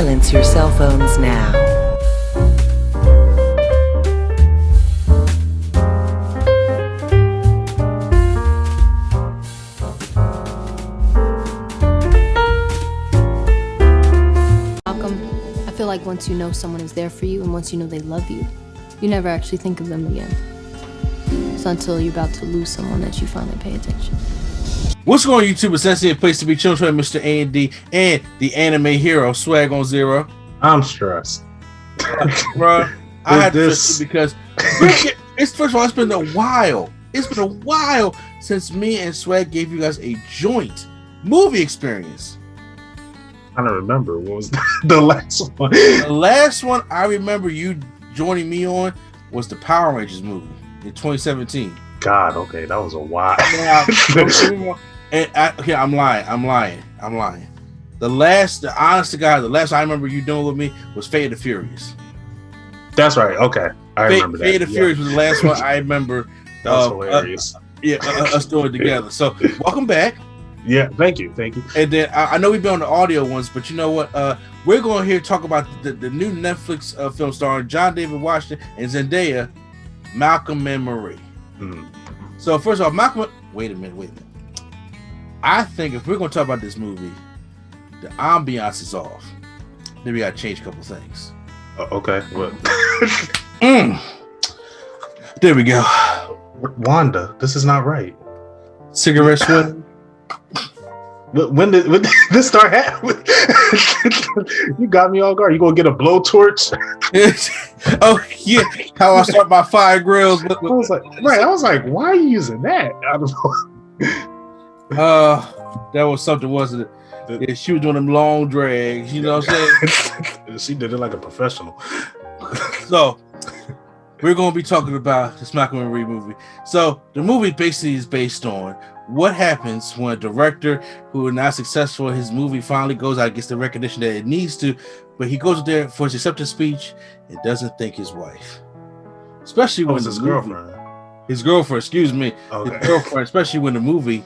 Silence your cell phones now. I feel like once you know someone is there for you and once you know they love you, you never actually think of them again. It's until you're about to lose someone that you finally pay attention. What's going on, YouTube? It's Sensei, a place to be. Children, Mr. A&D, and the anime hero, Swag on Zero. I'm stressed. Bro, I had to stress because it's first of all, it's been a while. It's been a while since me and Swag gave you guys a joint movie experience. I don't remember. What was the last one? The last one I remember you joining me on was the Power Rangers movie in 2017. God, okay, that was a while. I'm lying. The honest to God, the last I remember you doing with me was Fate of the Furious. That's right. Okay, I remember that. Fate of the Furious was the last one I remember. That was hilarious. Us doing it together. So welcome back. Yeah, thank you. And then I know we've been on the audio ones, but you know what? We're going here to talk about the new Netflix film starring John David Washington and Zendaya, Malcolm and Marie. So first of all, Malcolm. Wait a minute. I think if we're going to talk about this movie, the ambiance is off. Then we got to change a couple things. Okay, what? There we go. Wanda, this is not right. Cigarette swing. When did this start happening? You got me all guard. You gonna get a blowtorch? Oh yeah, how I start my fire grills. I was like, why are you using that? I don't know. That was something, wasn't it? Yeah, she was doing them long drags. You know what I'm saying? She did it like a professional. So we're gonna be talking about this Malcolm and Marie movie. So the movie basically is based on what happens when a director who is not successful, his movie finally goes out, gets the recognition that it needs to, but he goes there for his acceptance speech and doesn't thank his wife. Especially when his girlfriend. His girlfriend, excuse me. Okay. His girlfriend, especially when the movie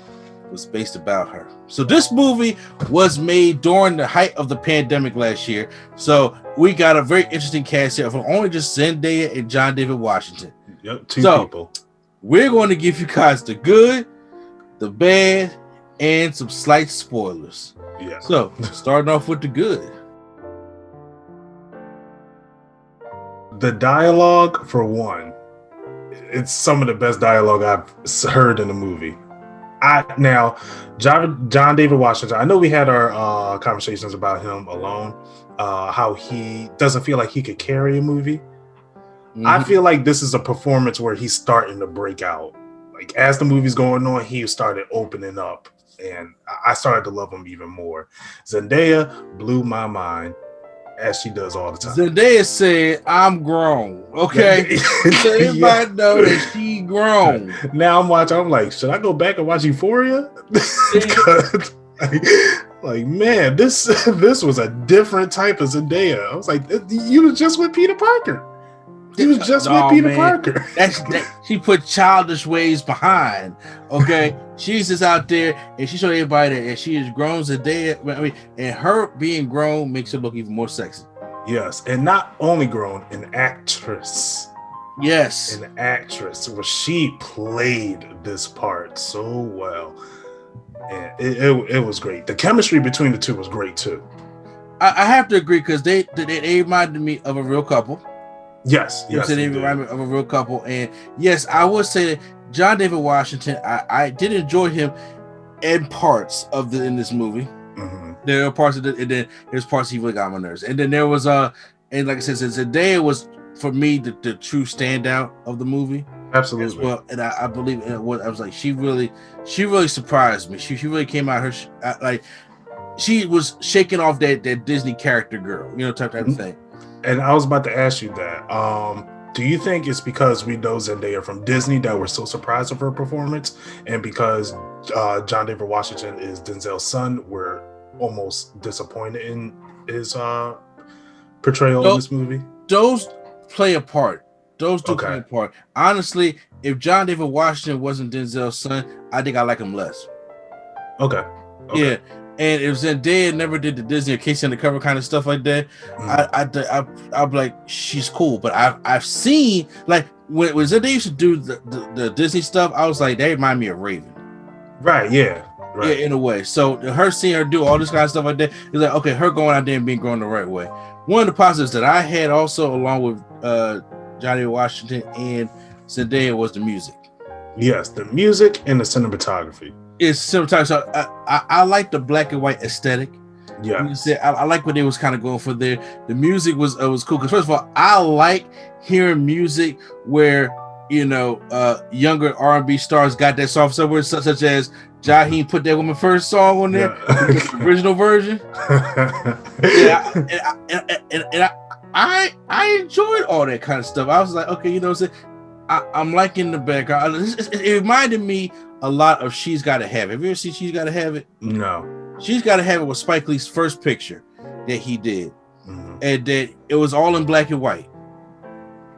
was based about her. So this movie was made during the height of the pandemic last year. So we got a very interesting cast here from only just Zendaya and John David Washington. Yep, two people. We're going to give you guys the good, the bad, and some slight spoilers. Yeah. So starting off with the good. The dialogue, for one, it's some of the best dialogue I've heard in a movie. John David Washington, I know we had our conversations about him alone, how he doesn't feel like he could carry a movie. I feel like this is a performance where he's starting to break out. Like as the movie's going on, he started opening up, and I started to love him even more. Zendaya blew my mind, as she does all the time. Zendaya said, "I'm grown." Okay, so everybody know that she grown. Now I'm watching. I'm like, should I go back and watch Euphoria? Like, man, this was a different type of Zendaya. I was like, you was just with Peter Parker. He was just with Peter Parker. She put childish ways behind. Okay, she's just out there and she showed everybody that she is grown. Zendaya, and her being grown makes her look even more sexy. Yes, and not only grown, an actress. Yes, an actress. Well, she played this part so well, and it was great. The chemistry between the two was great too. I have to agree because they reminded me of a real couple. Yes, They remind me of a real couple, and yes, I would say that John David Washington. I did enjoy him in parts in this movie. There are parts of it, and then there's parts he really got on my nerves. And then there was and like I said, Zendaya was for me the true standout of the movie. Absolutely. As well, and I believe I was like she really surprised me. She really came out like she was shaking off that Disney character girl, type of thing. And I was about to ask you that. Do you think it's because we know Zendaya from Disney that we're so surprised of her performance, and because John David Washington is Denzel's son, we're almost disappointed in his portrayal in this movie? Those play a part. Those do play a part. Honestly, if John David Washington wasn't Denzel's son, I think I like him less. Okay. Yeah, And if Zendaya never did the Disney or Casey Undercover kind of stuff like that, I'd be like, she's cool. But I've seen like when Zendaya used to do the Disney stuff, I was like, they remind me of Raven. Right, yeah. Right. Yeah, in a way. So her seeing her do all this kind of stuff like that, it's like, okay, her going out there and being going the right way. One of the positives that I had also along with Johnny Washington and Zendaya was the music. Yes, the music and the cinematography. It's cinematography. So I like the black and white aesthetic. Yeah, I like what they was kind of going for there. The music was cool because first of all, I like hearing music where younger R&B stars got that soft somewhere, such as Jaheim put that woman first song on there, the original version. And I enjoyed all that kind of stuff. I was like, okay, I'm liking the background. It reminded me a lot of She's Gotta Have It. Have you ever seen She's Gotta Have It? No. She's Gotta Have It was Spike Lee's first picture that he did. And that it was all in black and white.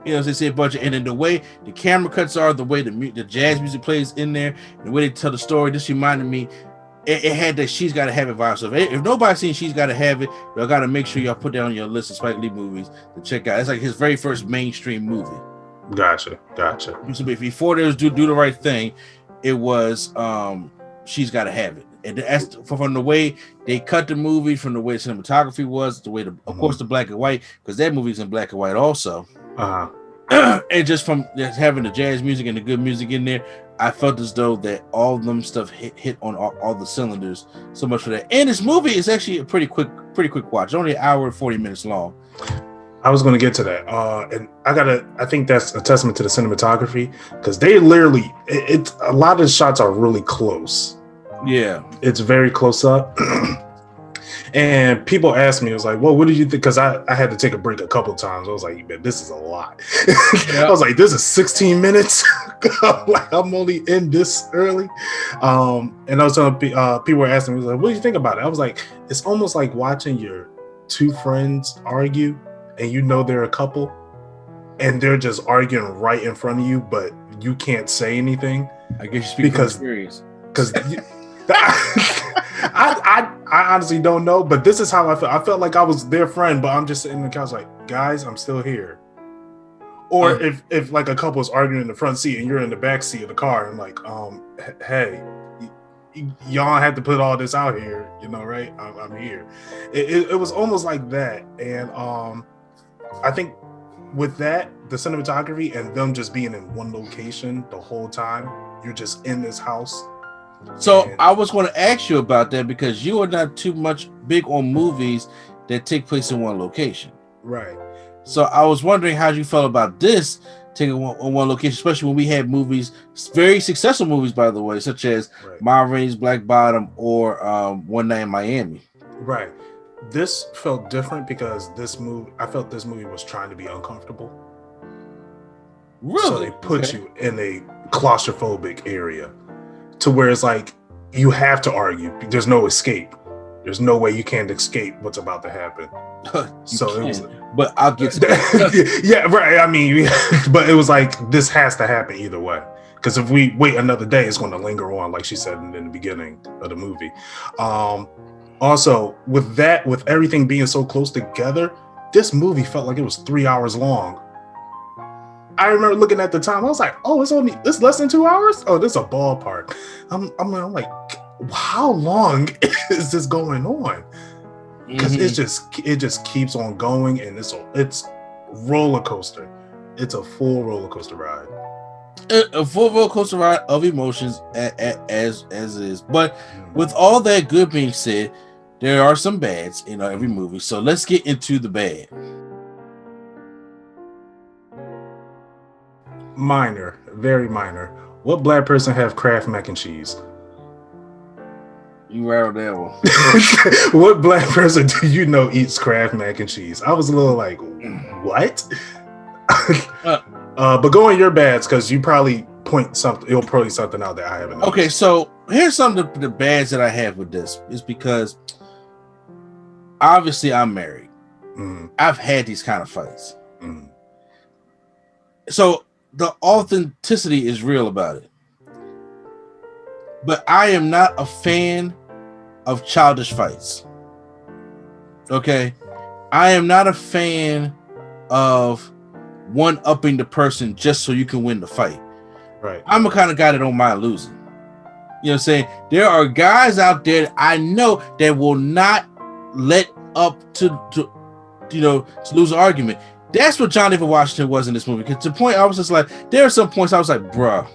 They say a bunch of, and then the way the camera cuts are, the way the jazz music plays in there, the way they tell the story, this reminded me, it had that She's Gotta Have It vibe. So if nobody's seen She's Gotta Have It, y'all gotta make sure y'all put that on your list of Spike Lee movies to check out. It's like his very first mainstream movie. Gotcha. So before there was Do the Right Thing, it was She's Gotta Have It. And that's from the way they cut the movie, from the way the cinematography was, the way of course the black and white, because that movie's in black and white also. And just from having the jazz music and the good music in there, I felt as though that all of them stuff hit on all the cylinders. So much for that. And this movie is actually a pretty quick watch, only an hour and 40 minutes long. I was going to get to that, and I think that's a testament to the cinematography, because they literally, it's a lot of the shots are really close. Yeah, it's very close up. And people asked me, it was like, well, what did you think? Because I had to take a break a couple of times. I was like, man, this is a lot. I was like, this is 16 minutes. Like, I'm only in this early. And I was telling people were asking me, like, what do you think about it? I was like, it's almost like watching your two friends argue, and they're a couple, and they're just arguing right in front of you, but you can't say anything. I guess you speak from experience. Because I honestly don't know, but this is how I felt. I felt like I was their friend, but I'm just sitting on the couch like, guys, I'm still here. Or if like a couple's arguing in the front seat and you're in the back seat of the car, and like, hey, y'all had to put all this out here, right? I'm here. It was almost like that. And I think with that, the cinematography and them just being in one location the whole time, you're just in this house. So I was going to ask you about that, because you are not too much big on movies that take place in one location. Right. So I was wondering how you felt about this taking on one location, especially when we had movies, very successful movies, by the way, such as Ma Rainey's Black Bottom or One Night in Miami. Right. This felt different because I felt this movie was trying to be uncomfortable. Really? So they put you in a claustrophobic area, to where it's like you have to argue. There's no escape. There's no way you can't escape what's about to happen. So it was, but I'll get to that. Yeah, right. I mean, but it was like this has to happen either way. Because if we wait another day, it's going to linger on, like she said in the beginning of the movie. Also, with everything being so close together, this movie felt like it was 3 hours long. I remember looking at the time. I was like, "Oh, it's less than 2 hours. Oh, this is a ballpark." I'm like, how long is this going on? Because it just keeps on going, and it's roller coaster. It's a full roller coaster ride. A full roller coaster ride of emotions, as is. But with all that good being said, there are some bads in every movie. So let's get into the bad. Minor, very minor. What black person have Kraft mac and cheese? You rattled that one. What black person do you know eats Kraft mac and cheese? I was a little like, what? But go on your bads, because you probably you'll probably something out that I haven't noticed. Okay, so here's some of the bads that I have with this. Is because obviously I'm married. I've had these kind of fights. So the authenticity is real about it. But I am not a fan of childish fights. Okay, I am not a fan of one-upping the person just so you can win the fight. Right. I'm the kind of guy that don't mind losing. You know what I'm saying? There are guys out there that I know that will not let up to lose an argument. That's what John David Washington was in this movie. Because to the point, I was just like, there are some points I was like, bruh,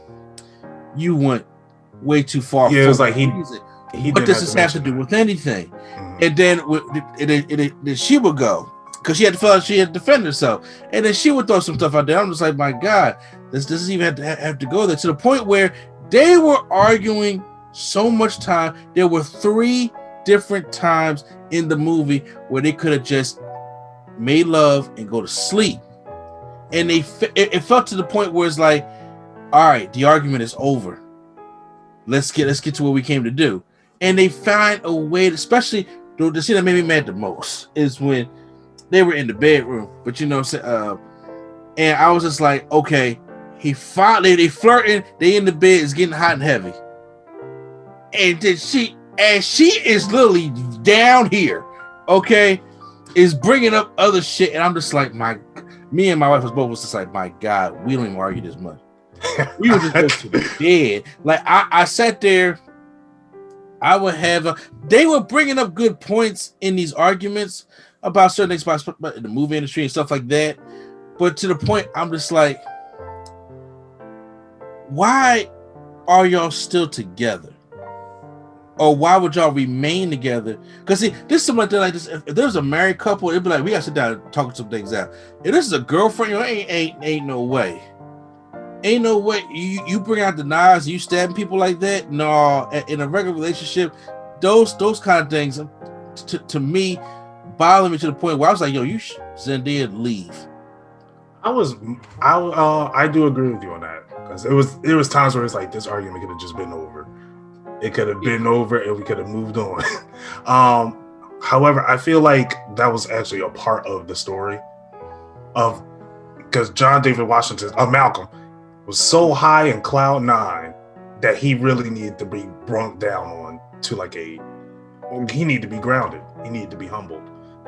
you went way too far. Yeah, it was like he what does this have to do with anything? Mm-hmm. And then she would go because she had to feel like she had to defend herself, and then she would throw some stuff out there. I'm just like, my God, this doesn't even have to go there, to the point where they were arguing so much time. There were 3 different times in the movie where they could have just made love and go to sleep, and it felt to the point where it's like, all right, the argument is over. Let's get to what we came to do. And they find a way to, especially the scene that made me mad the most is when they were in the bedroom, but and I was just like, okay, they flirting, they in the bed, it's getting hot and heavy, and then she is literally down here, okay, is bringing up other shit, and I'm just like, me and my wife was just like, my God, we don't even argue this much. We were just supposed to be dead. Like I sat there, I would have they were bringing up good points in these arguments about certain things about the movie industry and stuff like that, but to the point I'm just like, why are y'all still together? Or why would y'all remain together? Because see, this is something like this. If there's a married couple, it'd be like, we gotta sit down and talk some things out. If this is a girlfriend, ain't no way. Ain't no way you bring out the knives, you stabbing people like that. No, in a regular relationship, those kind of things to me bother me to the point where I was like, yo, you Zendaya leave. I do agree with you on that, because it was times where it's like, this argument could have just been over. It could have been over and we could have moved on. However, I feel like that was actually a part of the story because John David Washington, Malcolm, was so high in cloud 9 that he really needed to be brought down on to he needed to be grounded. He needed to be humbled.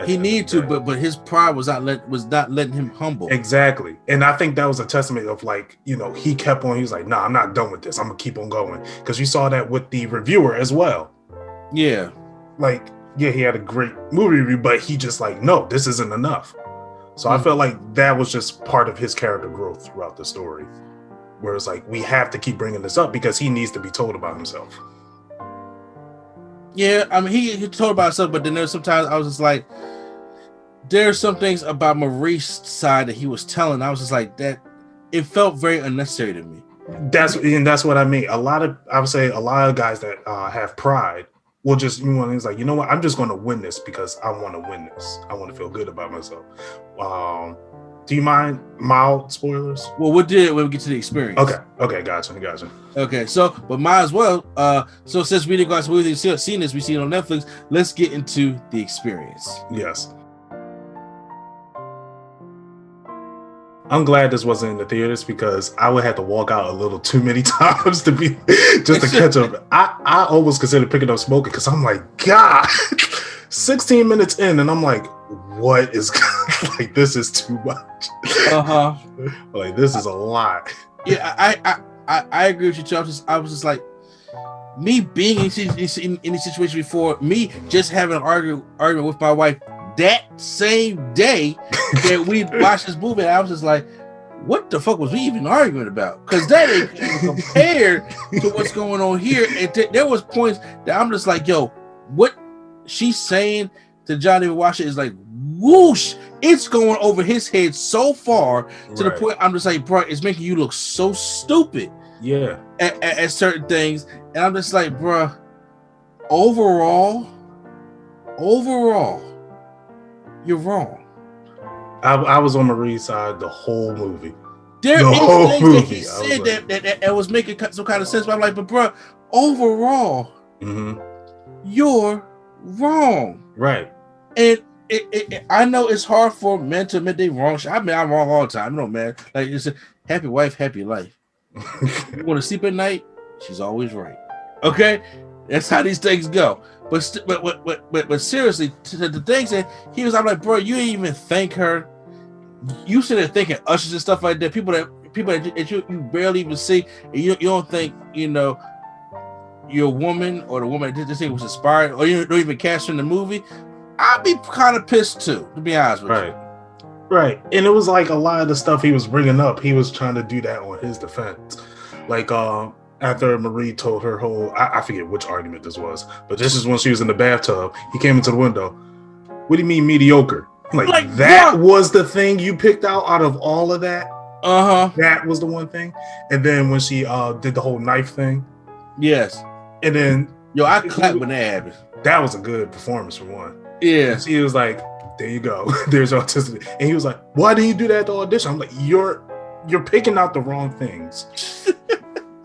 He needed to, but his pride was not letting him humble. Exactly. And I think that was a testament of he kept on, he was like, nah, I'm not done with this. I'm gonna keep on going. Because you saw that with the reviewer as well. Yeah. He had a great movie review, but he just like, no, this isn't enough. So I felt like that was just part of his character growth throughout the story. Where it's like, we have to keep bringing this up because he needs to be told about himself. Yeah, I mean, he told about himself, but then there's sometimes I was just like, there's some things about Maurice's side that he was telling. I was just like, that it felt very unnecessary to me. That's what I mean. I would say a lot of guys that have pride will just, it's like, you know what? I'm just going to win this because I want to win this. I want to feel good about myself. Do you mind mild spoilers? Well, we'll do it when we get to the experience. Okay, gotcha. Okay, so, but might as well. So since we didn't go to movie, seen this, we seen it on Netflix. Let's get into the experience. Yes. I'm glad this wasn't in the theaters because I would have to walk out a little too many times to catch up. I almost considered picking up smoking because I'm like, God, 16 minutes in, and I'm like, what is like, this is too much. Like, this is a lot. Yeah, I agree with you, Charles. I was just like, me being in this situation before, me just having an argument with my wife that same day that we watched this movie, I was just like, what the fuck was we even arguing about? Because that ain't even compared to what's going on here. And there was points that I'm just like, yo, what she's saying to John David Washington is like, whoosh, it's going over his head so far to the point I'm just like, bro, it's making you look so stupid. Yeah. At certain things. And I'm just like, bro, overall, you're wrong. I was on Marie's side the whole movie. There is things that he said that was making some kind of sense. But I'm like, but bro, overall, you're wrong. Right. And I know it's hard for men to admit they're wrong. I mean, I'm wrong all the time. No, man. Like, it's a happy wife, happy life. You want to sleep at night? She's always right. Okay? That's how these things go. But seriously, to the things that he was, I'm like, bro, you didn't even thank her. You sit there thinking ushers and stuff like that. People that you barely even see, and you don't think your woman or the woman that did this thing was inspired, or you don't even cast her in the movie. I'd be kind of pissed too, to be honest with you. Right. And it was like a lot of the stuff he was bringing up, he was trying to do that on his defense. Like after Marie told her whole, I forget which argument this was, but this is when she was in the bathtub. He came into the window. What do you mean mediocre? Like that was the thing you picked out of all of that? That was the one thing. And then when she did the whole knife thing. Yes. And then I clapped when that happened. That was a good performance for one. Yeah. And she was like, there you go. There's authenticity. And he was like, why didn't you do that at the audition? I'm like, you're picking out the wrong things.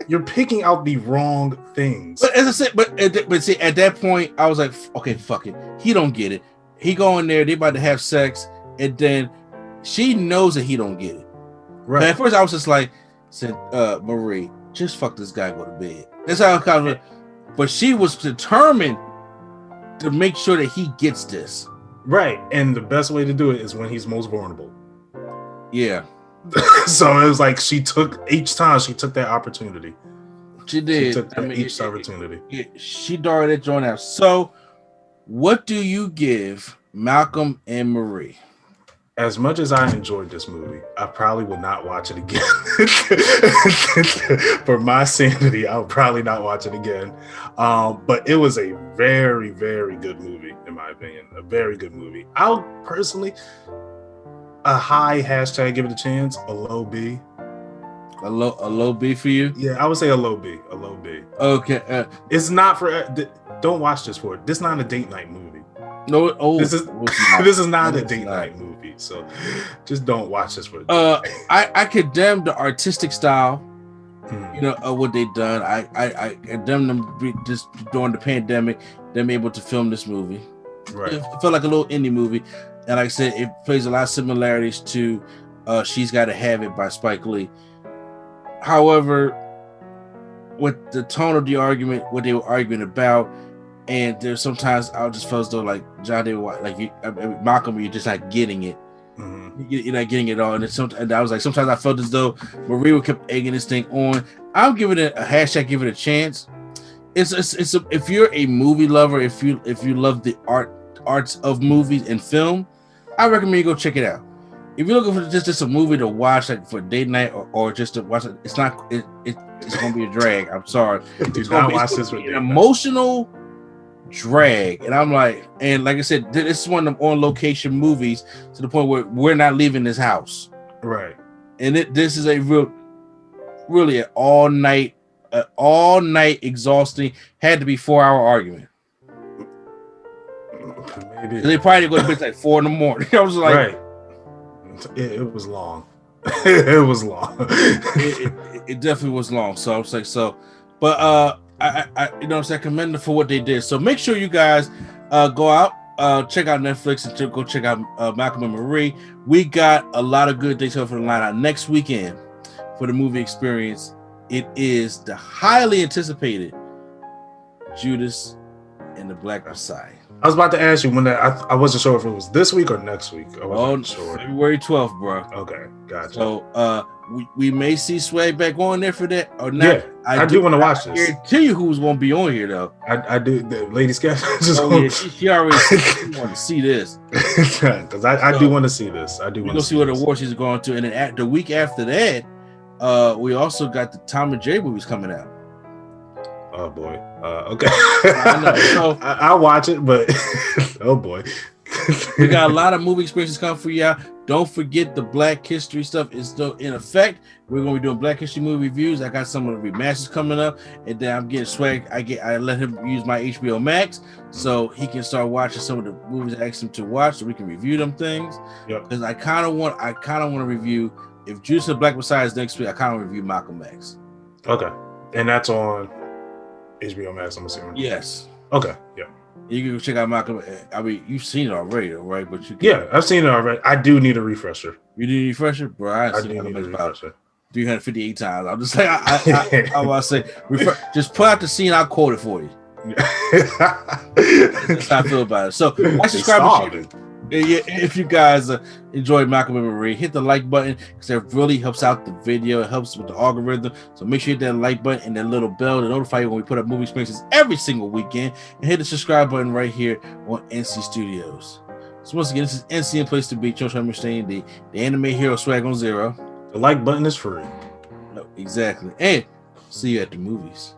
You're picking out the wrong things. But as I said, but see, at that point, I was like, okay, fuck it. He don't get it. He go in there, they about to have sex, and then she knows that he don't get it. Right. But at first, I was just like, said, Marie, just fuck this guy, go to bed. That's how I kind of. But she was determined to make sure that he gets this. Right. And the best way to do it is when he's most vulnerable. Yeah. So it was like she took that opportunity. She did. She took each opportunity. She darted that joint out. So, what do you give Malcolm and Marie? As much as I enjoyed this movie, I probably would not watch it again. For my sanity, I would probably not watch it again. But it was a very, very good movie, in my opinion. A very good movie. I'll personally, a high hashtag give it a chance, a low B. A low B for you? Yeah, I would say a low B. A low B. Okay. It's not for, don't watch this for it. This is not a date night movie. No, this is not a date night movie, so just don't watch this for. I condemn the artistic style, what they done. I condemn them just during the pandemic, them able to film this movie. Right, it felt like a little indie movie, and like I said, it plays a lot of similarities to "She's Gotta Have It" by Spike Lee. However, with the tone of the argument, what they were arguing about. And there's sometimes I just feel as though like John David, Malcolm, you're just not getting it. Mm-hmm. You're not getting it all. And I was like, sometimes I felt as though Marie would keep egging this thing on. I'm giving it a hashtag, give it a chance. If you're a movie lover, if you love the arts of movies and film, I recommend you go check it out. If you're looking for just a movie to watch like for date night or just to watch it, it's gonna be a drag. I'm sorry. Do not watch this with an emotional drag, and I'm like, and like I said, this is one of them on location movies to the point where we're not leaving this house, right? And this is a really an all night exhausting, had to be 4-hour argument. Maybe they probably go to bed like 4 a.m. I was like, right. It was long. It was long. it definitely was long. So I was like, but I I commend them for what they did. So make sure you guys go out, check out Netflix, and go check out Malcolm and Marie. We got a lot of good things for the lineup next weekend for the movie experience. It is the highly anticipated Judas and the Black Messiah. I was about to ask you when that. I wasn't sure if it was this week or next week. I wasn't sure. February 12th, bro. Okay, gotcha. So we may see Swag back on there for that or not. Yeah, I do want to watch this. I guarantee you who's going to be on here though. I do. The Lady Sketch. She already want to see this because I do want to see this. I do want to see what award she's going to, and then the week after that, we also got the Tom and Jerry movies coming out. Oh boy. Okay. I'll watch it, but oh boy. We got a lot of movie experiences coming for you out. Don't forget the Black History stuff is still in effect. We're gonna be doing Black History movie reviews. I got some of the remasters coming up, and then I'm getting Swag. I let him use my HBO Max so he can start watching some of the movies I asked him to watch, so we can review them things. Yep. Because I kind of want to review. If Judas and Black Messiah is next week, I kind of review Malcolm X. Okay, and that's on HBO Max, I'm assuming. Yes. Okay. Yeah. You can go check out Malcolm. I mean, you've seen it already, though, right? But I've seen it already. I do need a refresher. You need a refresher, bro? I do need a refresher. 358 times. I'm just like, I want to say, just put out the scene. I'll quote it for you. That's how I feel about it. So like, subscribe, and share. Yeah, if you guys enjoyed Malcolm and Marie, hit the like button because that really helps out the video. It helps with the algorithm. So make sure you hit that like button and that little bell to notify you when we put up movie experiences every single weekend. And hit the subscribe button right here on NC Studios. So once again, this is NC and Place to Be. Joe Understanding the anime hero swag on zero. The like button is free. No, exactly. And see you at the movies.